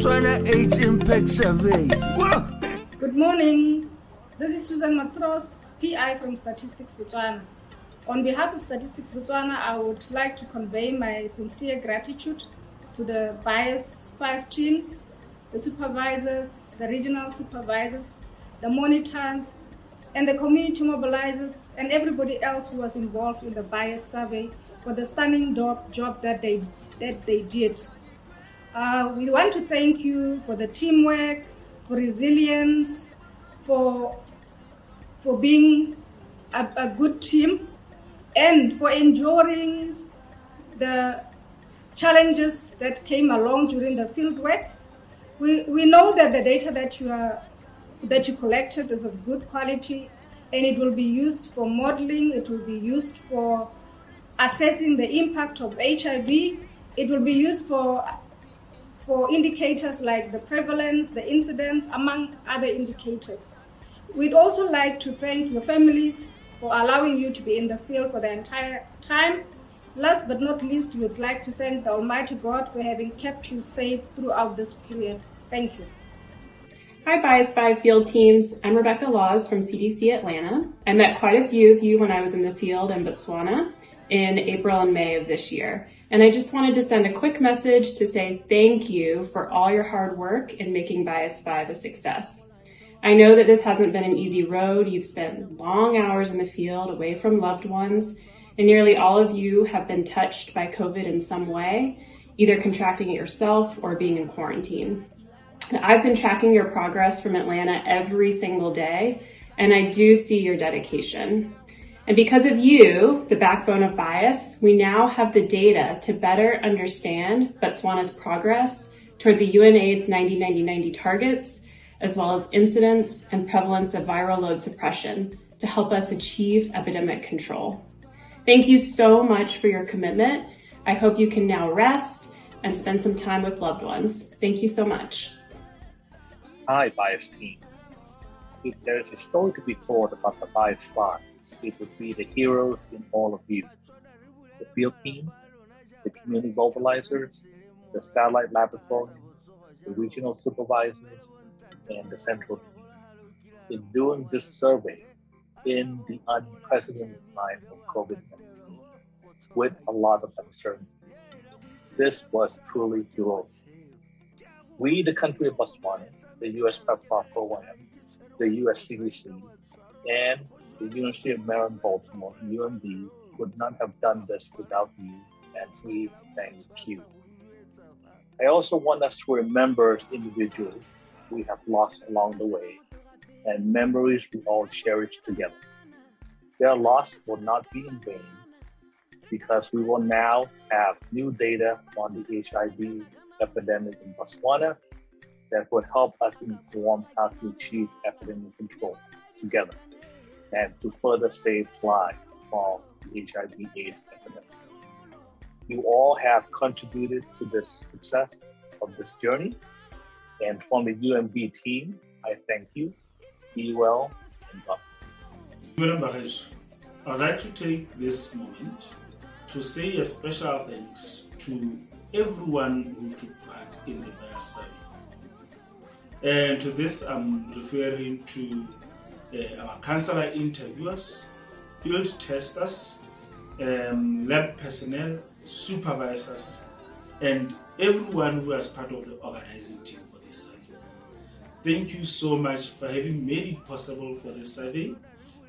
Botswana AIDS Impact Survey. Good morning. This is Susan Matros, PI from Statistics Botswana. On behalf of Statistics Botswana, I would like to convey my sincere gratitude to the BAIS V teams, the supervisors, the regional supervisors, the monitors, and the community mobilizers, and everybody else who was involved in the BAIS survey for the stunning job that they did. We want to thank you for the teamwork, for resilience, for being a good team, and for enduring the challenges that came along during the field work. We know that the data that you collected is of good quality, and it will be used for modeling, it will be used for assessing the impact of HIV, it will be used for indicators like the prevalence, the incidence, among other indicators. We'd also like to thank your families for allowing you to be in the field for the entire time. Last but not least, we would like to thank the Almighty God for having kept you safe throughout this period. Thank you. Hi, BAIS V field teams. I'm Rebecca Laws from CDC Atlanta. I met quite a few of you when I was in the field in Botswana in April and May of this year. And I just wanted to send a quick message to say thank you for all your hard work in making BAIS V a success. I know that this hasn't been an easy road. You've spent long hours in the field away from loved ones, and nearly all of you have been touched by COVID in some way, either contracting it yourself or being in quarantine. I've been tracking your progress from Atlanta every single day, and I do see your dedication. And because of you, the backbone of BAIS, we now have the data to better understand Botswana's progress toward the UNAIDS 90-90-90 targets, as well as incidence and prevalence of viral load suppression to help us achieve epidemic control. Thank you so much for your commitment. I hope you can now rest and spend some time with loved ones. Thank you so much. Hi, BAIS team. If there is a story to be told about the BAIS V, it would be the heroes in all of you. The field team, the community mobilizers, the satellite laboratory, the regional supervisors, and the central team. In doing this survey in the unprecedented time of COVID-19, with a lot of uncertainties, this was truly heroic. We, the country of Botswana, the U.S. PEPFAR program, the U.S. CDC, and the University of Maryland, Baltimore, UMB, would not have done this without you, and we thank you. I also want us to remember individuals we have lost along the way, and memories we all cherish together. Their loss will not be in vain, because we will now have new data on the HIV epidemic in Botswana that would help us inform how to achieve epidemic control together and to further save lives from the HIV/AIDS epidemic. You all have contributed to the success of this journey, and from the UMB team, I thank you. Be well and God. I'd like to take this moment to say a special thanks to everyone who took part in the BAIS survey. And to this, I'm referring to our counselor interviewers, field testers, lab personnel, supervisors, and everyone who was part of the organizing team for this survey. Thank you so much for having made it possible for the survey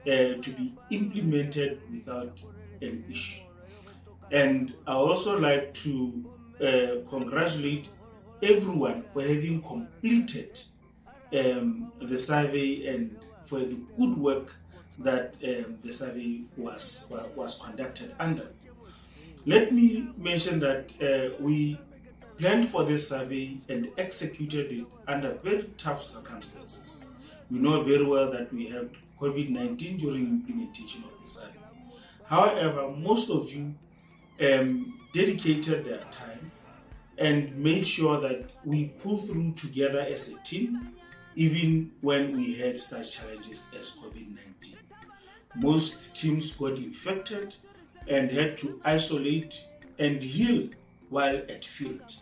to be implemented without an issue. And I also like to congratulate everyone for having completed the survey and for the good work that the survey was conducted under. Let me mention that we planned for this survey and executed it under very tough circumstances. We know very well that we had COVID-19 during implementation of the survey. However, most of you dedicated their time and made sure that we pull through together as a team, even when we had such challenges as COVID-19. Most teams got infected and had to isolate and heal while at field.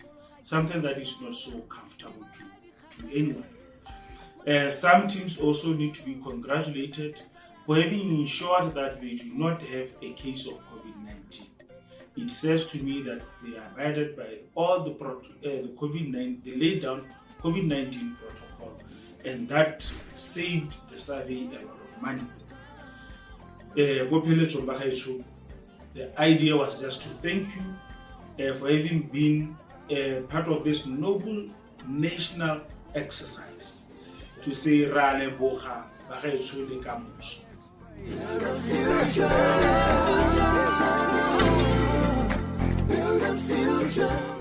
something that is not so comfortable to anyone. Some teams also need to be congratulated for having ensured that they do not have a case of COVID-19. It says to me that they abided by all the laid down COVID-19 protocol, and that saved the survey a lot of money. The idea was just to thank you for having been part of this noble national exercise, to say ra leboga bagaetsho le kamoso. Build a future.